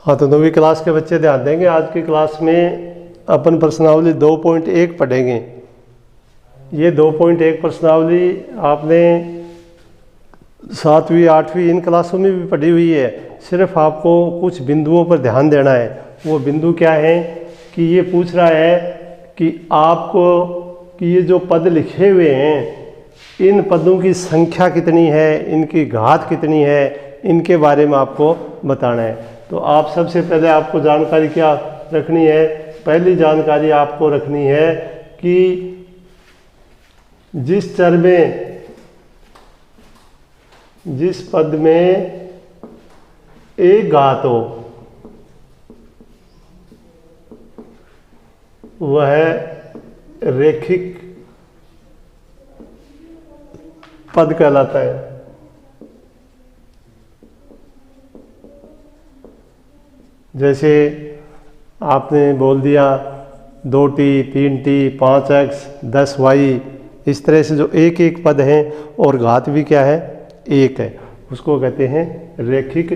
हाँ, तो 9वीं क्लास के बच्चे ध्यान देंगे। आज की क्लास में अपन प्रश्नावली 2.1 पढ़ेंगे। ये 2.1 प्रश्नावली आपने 7वीं 8वीं इन क्लासों में भी पढ़ी हुई है। सिर्फ आपको कुछ बिंदुओं पर ध्यान देना है। वो बिंदु क्या है कि ये पूछ रहा है कि आपको कि ये जो पद लिखे हुए हैं इन पदों की संख्या कितनी है, इनकी घात कितनी है, इनके बारे में आपको बताना है। तो आप सबसे पहले आपको जानकारी क्या रखनी है? पहली जानकारी आपको रखनी है कि जिस चर में, जिस पद में एक घात हो वह रैखिक पद कहलाता है। जैसे आपने बोल दिया 2t 3t 5x 10y, इस तरह से जो एक एक पद हैं और घात भी क्या है, एक है, उसको कहते हैं रैखिक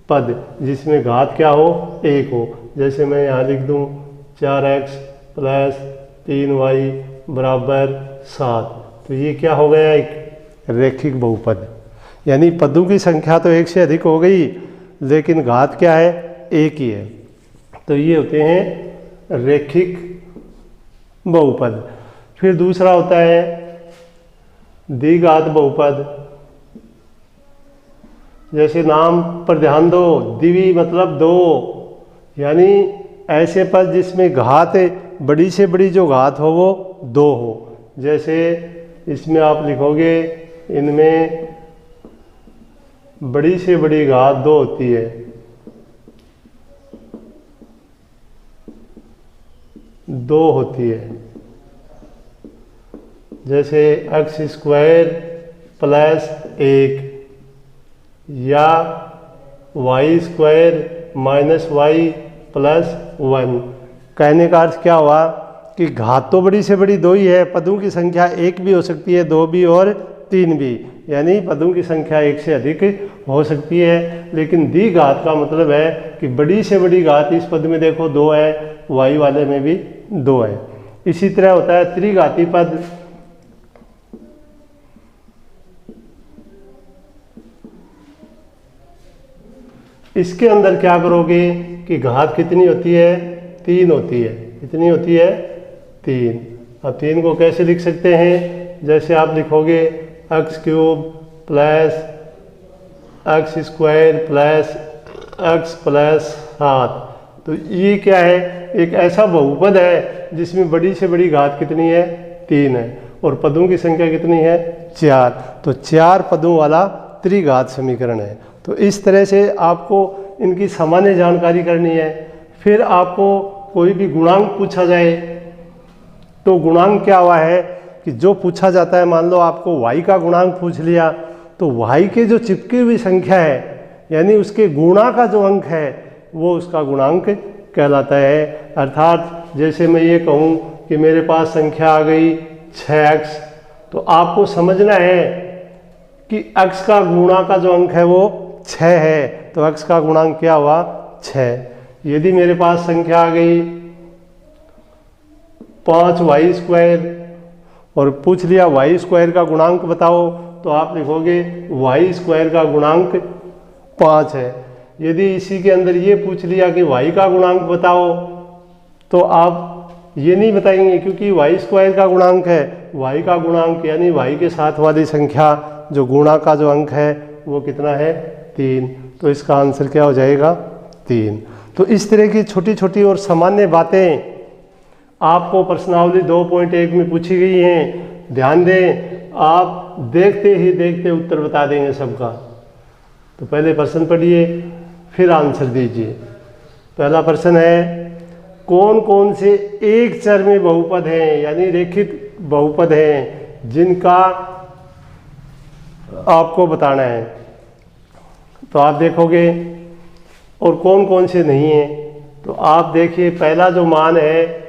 पद, जिसमें घात क्या हो, एक हो। जैसे मैं यहाँ लिख दूँ 4x + 3y = 7, तो ये क्या हो गया, एक रैखिक बहुपद। यानी पदों की संख्या तो एक से अधिक हो गई लेकिन घात क्या है, एक ही है। तो ये होते हैं रैखिक बहुपद। फिर दूसरा होता है द्विघात बहुपद। जैसे नाम पर ध्यान दो, द्वि मतलब दो, यानी ऐसे पद जिसमें घात बड़ी से बड़ी जो घात हो वो दो हो। जैसे इसमें आप लिखोगे इनमें बड़ी से बड़ी घात दो होती है, दो होती है। जैसे x² + 1 या y² - y + 1। कहने का अर्थ क्या हुआ कि घात तो बड़ी से बड़ी दो ही है, पदों की संख्या एक भी हो सकती है, दो भी और तीन भी, यानी पदों की संख्या एक से अधिक हो सकती है। लेकिन द्विघात का मतलब है कि बड़ी से बड़ी घात इस पद में देखो दो है, y वाले में भी दो है। इसी तरह होता है त्रिघाती पद। इसके अंदर क्या करोगे कि घात कितनी होती है, 3 होती है। कितनी होती है, 3। अब 3 को कैसे लिख सकते हैं? जैसे आप लिखोगे x³ + x² + x + 7। तो ये क्या है, एक ऐसा बहुपद है जिसमें बड़ी से बड़ी घात कितनी है, 3 है, और पदों की संख्या कितनी है, 4। तो 4 पदों वाला त्रिघात समीकरण है। तो इस तरह से आपको इनकी सामान्य जानकारी करनी है। फिर आपको कोई भी गुणांक पूछा जाए तो गुणांक क्या हुआ है कि जो पूछा जाता है, मान लो आपको y का गुणांक पूछ लिया, तो y के जो चिपकी हुई संख्या है यानी उसके गुणा का जो अंक है वो उसका गुणांक कहलाता है। अर्थात जैसे मैं ये कहूँ कि मेरे पास संख्या आ गई 6x, तो आपको समझना है कि x का गुणा का जो अंक है वो 6 है, तो x का गुणांक क्या हुआ, 6। यदि मेरे पास संख्या आ गई 5y² और पूछ लिया y² का गुणांक बताओ, तो आप लिखोगे y² का गुणांक 5 है। यदि इसी के अंदर ये पूछ लिया कि y का गुणांक बताओ, तो आप ये नहीं बताएंगे क्योंकि y² का गुणांक है। y का गुणांक यानी y के साथ वाली संख्या जो गुणा का जो अंक है वो कितना है, 3। तो इसका आंसर क्या हो जाएगा, 3। तो इस तरह की छोटी छोटी और सामान्य बातें आपको प्रश्नावली 2.1 में पूछी गई हैं। ध्यान दें, आप देखते ही देखते उत्तर बता देंगे सबका। तो पहले प्रश्न पढ़िए फिर आंसर दीजिए। पहला प्रश्न है, कौन कौन से एक चर में बहुपद हैं, यानी रैखिक बहुपद हैं, जिनका आपको बताना है। तो आप देखोगे और कौन कौन से नहीं हैं। तो आप देखिए पहला जो मान है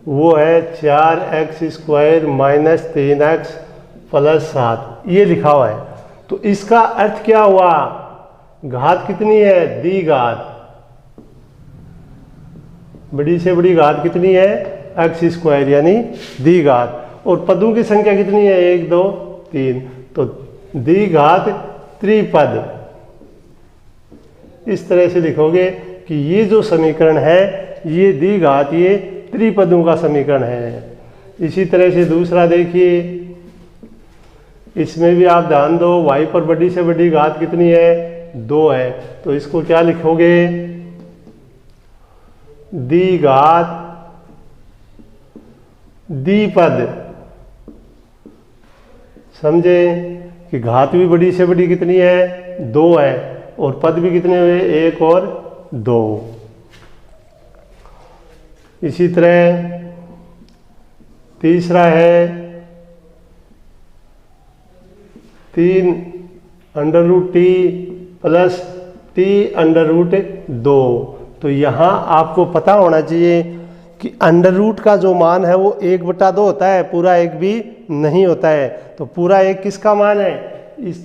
वो है 4x² - 3x + 7, ये लिखा हुआ है। तो इसका अर्थ क्या हुआ, घात कितनी है, द्विघात। बड़ी से बड़ी घात कितनी है, एक्स स्क्वायर यानी द्विघात। और पदों की संख्या कितनी है, 1 2 3, तो द्विघात त्रिपद। इस तरह से लिखोगे कि ये जो समीकरण है ये द्विघात ये त्रिपदों का समीकरण है। इसी तरह से दूसरा देखिए, इसमें भी आप ध्यान दो, y पर बड़ी से बड़ी घात कितनी है, 2 है, तो इसको क्या लिखोगे, द्विघात द्विपद। समझे कि घात भी बड़ी से बड़ी कितनी है, 2 है, और पद भी कितने हुए, 1 और 2। इसी तरह तीसरा है 3√t प्लस t√2। तो यहाँ आपको पता होना चाहिए कि अंडर रूट का जो मान है वो 1/2 होता है, पूरा 1 भी नहीं होता है। तो पूरा 1 किसका मान है, इस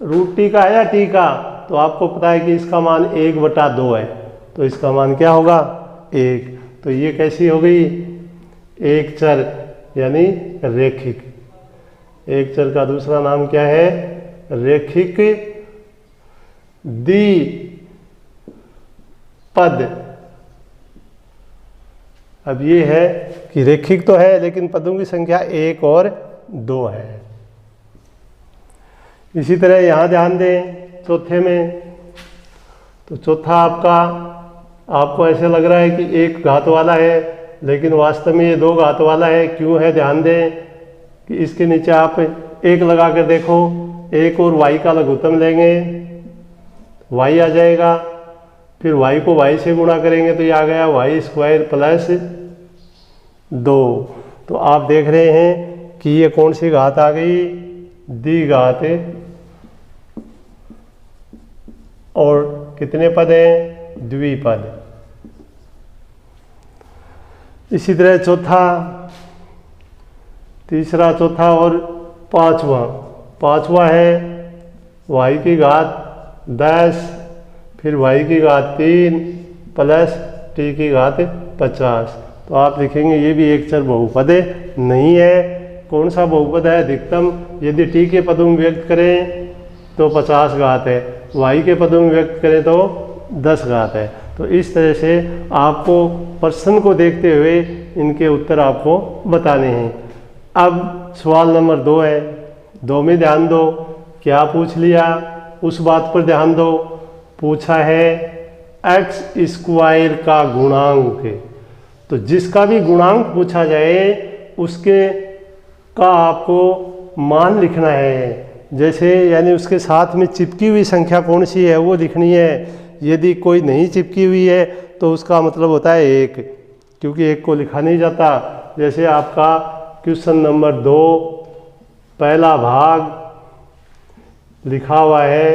√t का है या t का, तो आपको पता है कि इसका मान 1/2 है, तो इसका मान क्या होगा, 1। तो ये कैसी हो गई, एक चर यानी रेखिक। एक चर का दूसरा नाम क्या है, रेखिक द्विपद। अब ये है कि रेखिक तो है लेकिन पदों की संख्या 1 और 2 है। इसी तरह यहाँ ध्यान दें चौथे में, तो चौथा आपको ऐसे लग रहा है कि 1 घात वाला है, लेकिन वास्तव में ये 2 घात वाला है। क्यों है, ध्यान दें कि इसके नीचे आप 1 लगा कर देखो, 1 और y का लघुत्तम लेंगे, y आ जाएगा, फिर y को y से गुणा करेंगे तो ये आ गया y² प्लस 2। तो आप देख रहे हैं कि ये कौन सी घात आ गई, द्विघात। और कितने पद हैं, द्विपद। इसी तरह तीसरा, चौथा और पांचवा है y की घात 10, फिर y की घात 3 प्लस t की घात 50। तो आप लिखेंगे ये भी एक चर बहुपद नहीं है। कौन सा बहुपद है, अधिकतम। यदि t के पदों में व्यक्त करें तो 50 घात है, y के पदों में व्यक्त करें तो 10 घात है। तो इस तरह से आपको प्रश्न को देखते हुए इनके उत्तर आपको बताने हैं। अब सवाल नंबर 2 है, 2 में ध्यान दो, क्या पूछ लिया उस बात पर ध्यान दो। पूछा है x² का गुणांक। तो जिसका भी गुणांक पूछा जाए उसके का आपको मान लिखना है। जैसे यानी उसके साथ में चिपकी हुई संख्या कौन सी है वो लिखनी है। यदि कोई नहीं चिपकी हुई है तो उसका मतलब होता है 1, क्योंकि 1 को लिखा नहीं जाता। जैसे आपका क्वेश्चन नंबर 2 पहला भाग लिखा हुआ है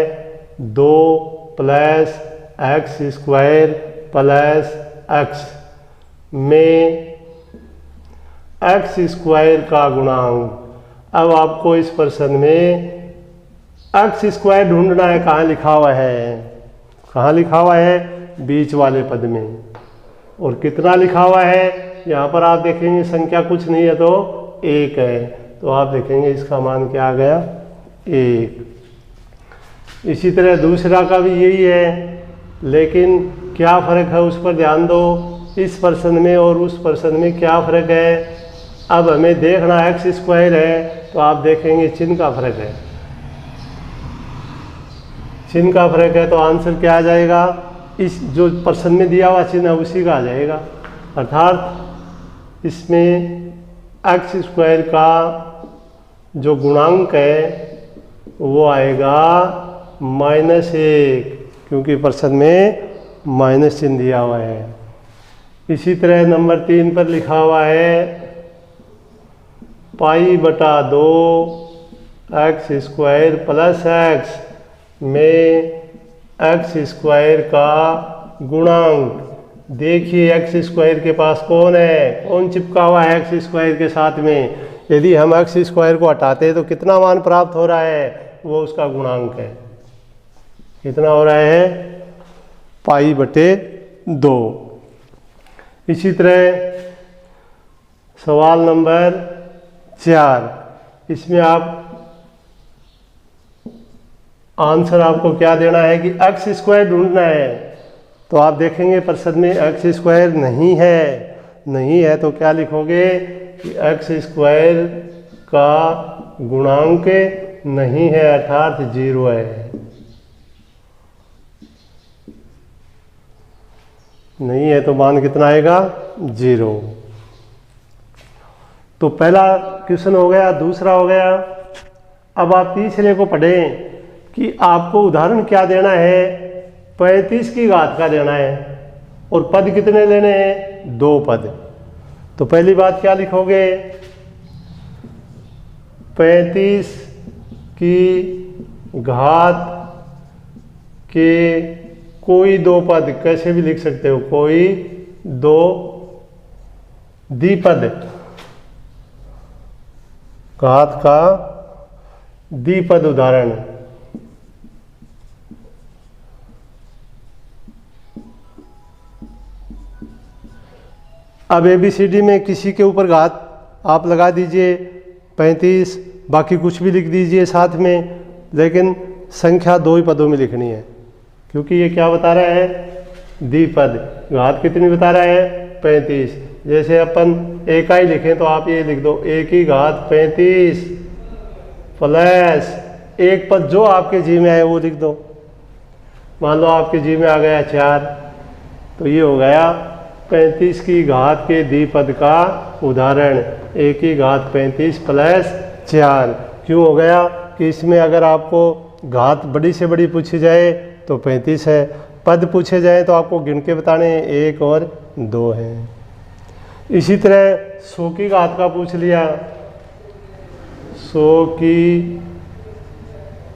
2 + x² + x में x² का गुणांक। अब आपको इस प्रश्न में x² ढूंढना है। कहाँ लिखा हुआ है, कहाँ लिखा हुआ है, बीच वाले पद में। और कितना लिखा हुआ है, यहाँ पर आप देखेंगे संख्या कुछ नहीं है तो 1 है, तो आप देखेंगे इसका मान क्या आ गया, 1। इसी तरह दूसरा का भी यही है, लेकिन क्या फ़र्क है उस पर ध्यान दो। इस प्रश्न में और उस प्रश्न में क्या फ़र्क है। अब हमें देखना x² है, तो आप देखेंगे चिन्ह का फ़र्क है। चिन्ह का फ़र्क है तो आंसर क्या आ जाएगा, इस जो प्रश्न में दिया हुआ चिन्ह है उसी का आ जाएगा। अर्थात इसमें x² का जो गुणांक है वो आएगा -1, क्योंकि प्रश्न में माइनस चिन्ह दिया हुआ है। इसी तरह नंबर 3 पर लिखा हुआ है π/2 x² + x में x² का गुणांक। देखिए x² के पास कौन है, कौन चिपका हुआ है x² के साथ में। यदि हम x² को हटाते हैं तो कितना मान प्राप्त हो रहा है, वो उसका गुणांक है। कितना हो रहा है, π/2। इसी तरह सवाल नंबर 4, इसमें आप आंसर आपको क्या देना है कि एक्स स्क्वायर ढूंढना है। तो आप देखेंगे प्रश्न में एक्स स्क्वायर नहीं है तो क्या लिखोगे कि एक्स स्क्वायर का गुणांक नहीं है अर्थात 0 है। नहीं है तो मान कितना आएगा 0। तो पहला क्वेश्चन हो गया। दूसरा हो गया, अब आप तीसरे को पढ़ें कि आपको उदाहरण क्या देना है, 35 की घात का देना है और पद कितने लेने हैं, 2 पद। तो पहली बात क्या लिखोगे, 35 की घात के कोई 2 पद, कैसे भी लिख सकते हो, कोई 2 द्विपद, घात का द्विपद उदाहरण। अब ABCD में किसी के ऊपर घात आप लगा दीजिए 35, बाकी कुछ भी लिख दीजिए साथ में, लेकिन संख्या 2 ही पदों में लिखनी है, क्योंकि ये क्या बता रहा है, द्विपद। घात कितनी बता रहा है, 35। जैसे अपन एक ही लिखें तो आप ये लिख दो, 1 की घात 35 प्लस एक पद जो आपके जी में आए वो लिख दो। मान लो आपके जी में आ गया 4, तो ये हो गया 35 की घात के द्विपद का उदाहरण, 1 की घात 35 प्लस 4। क्यों हो गया कि इसमें अगर आपको घात बड़ी से बड़ी पूछी जाए तो 35 है, पद पूछे जाए तो आपको गिन के बताने 1 और 2 हैं। इसी तरह 100 की घात का पूछ लिया, 100 की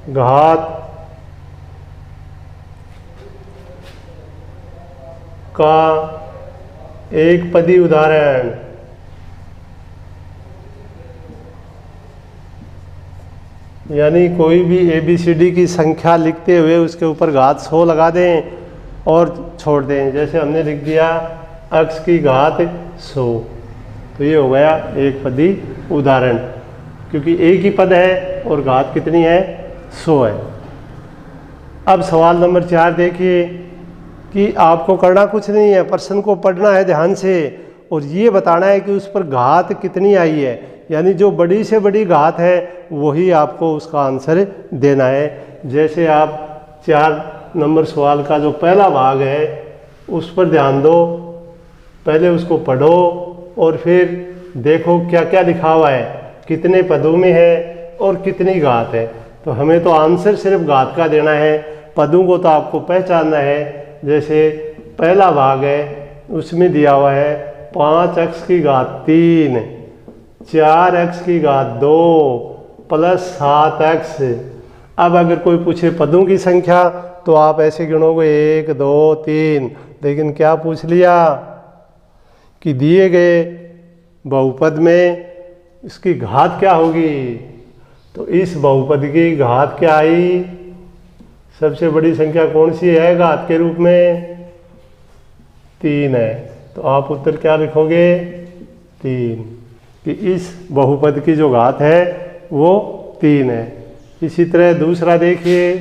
घात का एक पदी उदाहरण, यानी कोई भी ABCD की संख्या लिखते हुए उसके ऊपर घात 100 लगा दें और छोड़ दें। जैसे हमने लिख दिया x की घात 100, तो ये हो गया एक पदी उदाहरण, क्योंकि एक ही पद है और घात कितनी है, 100 है। अब सवाल नंबर 4 देखिए कि आपको करना कुछ नहीं है, प्रश्न को पढ़ना है ध्यान से और ये बताना है कि उस पर घात कितनी आई है, यानी जो बड़ी से बड़ी घात है वही आपको उसका आंसर देना है। जैसे आप 4 नंबर सवाल का जो पहला भाग है उस पर ध्यान दो, पहले उसको पढ़ो और फिर देखो क्या क्या लिखा हुआ है, कितने पदों में है और कितनी घात है। तो हमें तो आंसर सिर्फ घात का देना है, पदों को तो आपको पहचानना है। जैसे पहला भाग है उसमें दिया हुआ है 5x की घात 3, 4x की घात 2 प्लस 7x। अब अगर कोई पूछे पदों की संख्या तो आप ऐसे गिनोगे 1 2 3, लेकिन क्या पूछ लिया कि दिए गए बहुपद में इसकी घात क्या होगी, तो इस बहुपद की घात क्या आई, सबसे बड़ी संख्या कौन सी है घात के रूप में, 3 है। तो आप उत्तर क्या लिखोगे, 3, कि इस बहुपद की जो घात है वो 3 है। इसी तरह दूसरा देखिए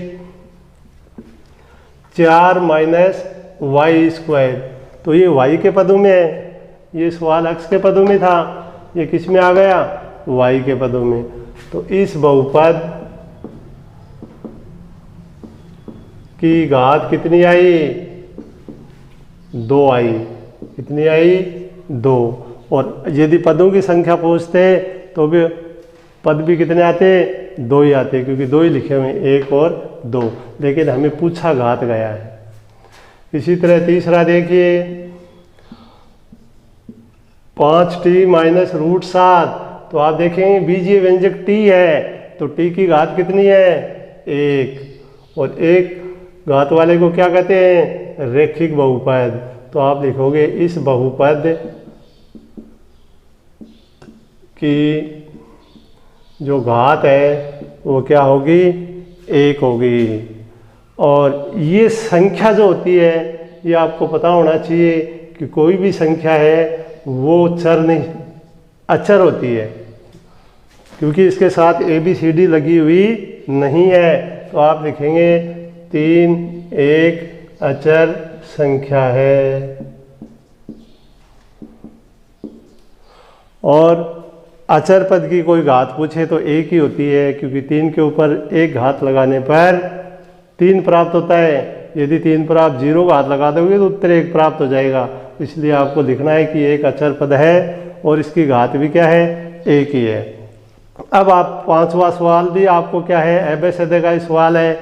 4 माइनस वाई स्क्वायर, तो ये y के पदों में है, ये सवाल x के पदों में था, ये किस में आ गया, y के पदों में। तो इस बहुपद की घात कितनी आई, 2 आई, कितनी आई, 2। और यदि पदों की संख्या पूछते तो भी पद भी कितने आते, 2 ही आते, क्योंकि 2 ही लिखे हुए, 1 और 2, लेकिन हमें पूछा घात गया है। इसी तरह तीसरा देखिए 5t माइनस √7, तो आप देखेंगे बीजीय व्यंजक t है, तो t की घात कितनी है, 1, और 1 घात वाले को क्या कहते हैं, रैखिक बहुपद। तो आप लिखोगे इस बहुपद की जो घात है वो क्या होगी, 1 होगी। और ये संख्या जो होती है ये आपको पता होना चाहिए कि कोई भी संख्या है वो चर नहीं, अचर होती है, क्योंकि इसके साथ ABCD लगी हुई नहीं है। तो आप लिखेंगे 3 एक अचर संख्या है। और अचर पद की कोई घात पूछे तो एक ही होती है, क्योंकि 3 के ऊपर एक घात लगाने पर 3 प्राप्त होता है। यदि 3 पर आप 0 घात लगा दोगे तो उत्तर 1 प्राप्त हो जाएगा। इसलिए आपको लिखना है कि एक अचर पद है और इसकी घात भी क्या है, एक ही है। अब आप 5वां सवाल भी आपको क्या है, एबेसिडे का ही सवाल है।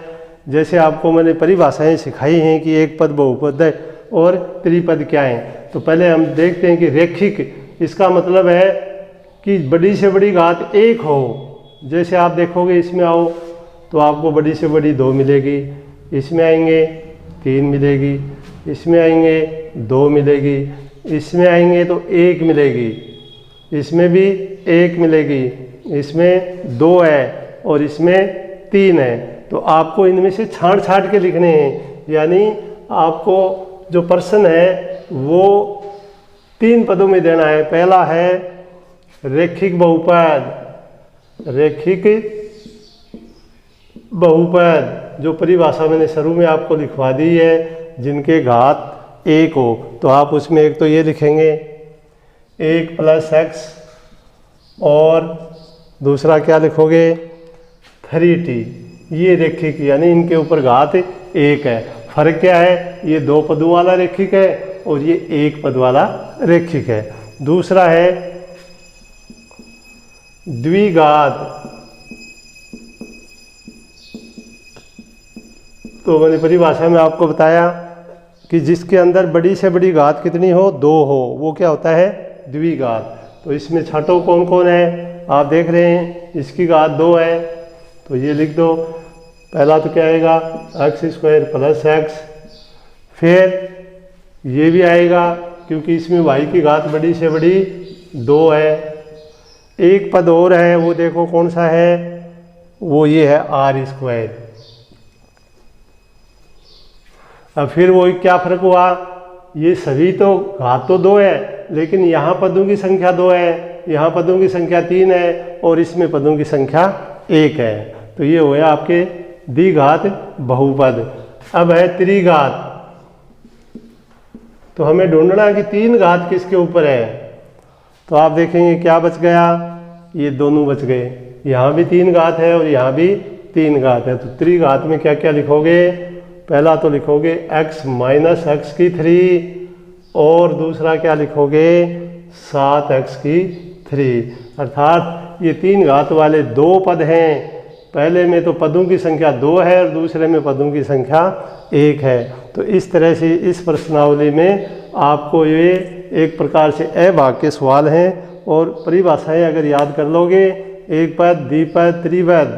जैसे आपको मैंने परिभाषाएं सिखाई हैं कि एक पद, बहुपद और त्रिपद क्या है। तो पहले हम देखते हैं कि रेखिक, इसका मतलब है कि बड़ी से बड़ी घात एक हो। जैसे आप देखोगे इसमें आओ तो आपको बड़ी से बड़ी 2 मिलेगी, इसमें आएंगे 3 मिलेगी, इसमें आएंगे 2 मिलेगी, इसमें आएंगे तो 1 मिलेगी, इसमें भी 1 मिलेगी, इसमें 2 है और इसमें 3 है। तो आपको इनमें से छांट के लिखने हैं, यानी आपको जो प्रश्न है वो 3 पदों में देना है। पहला है रेखिक बहुपद, रेखिक बहुपद जो परिभाषा मैंने शुरू में आपको लिखवा दी है, जिनके घात 1 हो। तो आप उसमें एक तो ये लिखेंगे 1 + x और दूसरा क्या लिखोगे 3t। ये रेखिक, यानी इनके ऊपर घात 1 है। फर्क क्या है, ये 2 पदों वाला रेखिक है और ये 1 पद वाला रेखिक है। दूसरा है द्विघात। तो मैंने परिभाषा में आपको बताया कि जिसके अंदर बड़ी से बड़ी घात कितनी हो, 2 हो, वो क्या होता है, द्विघात। तो इसमें छठों कौन कौन है आप देख रहे हैं, इसकी घात 2 है तो ये लिख दो। पहला तो क्या आएगा x² + x, फिर ये भी आएगा क्योंकि इसमें y की घात बड़ी से बड़ी 2 है। एक पद और है, वो देखो कौन सा है, वो ये है r²। अब फिर वो क्या फर्क हुआ, ये सभी तो घात तो 2 है, लेकिन यहाँ पदों की संख्या 2 है, यहाँ पदों की संख्या 3 है और इसमें पदों की संख्या 1 है। तो ये हुआ आपके द्विघात बहुपद। अब है त्रिघात। तो हमें ढूंढना है कि 3 घात किसके ऊपर है। तो आप देखेंगे क्या बच गया, ये दोनों बच गए, यहाँ भी 3 घात है और यहाँ भी 3 घात है। तो त्रिघात में क्या क्या लिखोगे, पहला तो लिखोगे x - x³ और दूसरा क्या लिखोगे 7x³। अर्थात ये 3 घात वाले 2 पद हैं। पहले में तो पदों की संख्या 2 है और दूसरे में पदों की संख्या 1 है। तो इस तरह से इस प्रश्नावली में आपको ये एक प्रकार से अभाग के सवाल हैं और परिभाषाएं अगर याद कर लोगे, एक पद, द्विपद, त्रिपद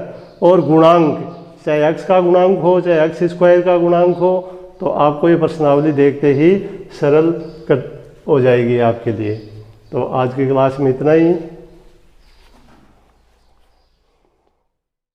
और गुणांक, चाहे x का गुणांक हो चाहे x² का गुणांक हो, तो आपको ये प्रश्नावली देखते ही सरल हो जाएगी आपके लिए। तो आज की क्लास में इतना ही।